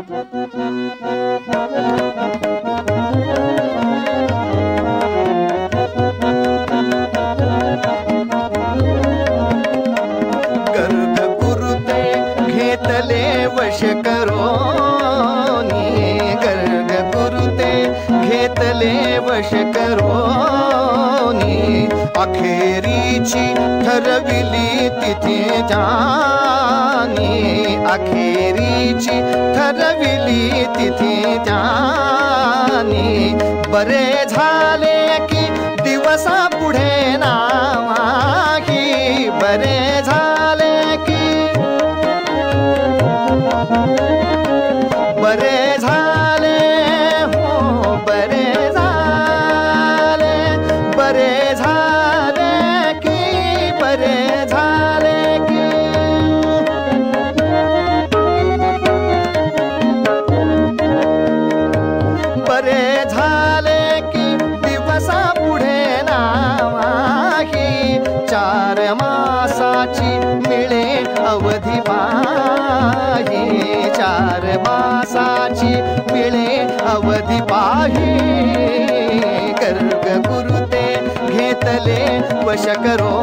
गर्भपुरते घेतले वश करोनी, गर्भपुरते घेतले वश करोनी, अखेरीची ठरविली तिथे जानी, अखेरीची ठरविली तिथे जानी, बरे झाले की दिवसा पुढे नावाही, बरे झाले की बरे झाले, हो बरे झाले, बरे झाले की बरे झाले की, बरे झाले की दिवसा पुढे नावाही, 4 मासाची मिळे अवधी पाही, 4 मासाची मिळे अवधी पाही, गर्भपुरते घेतले वश करो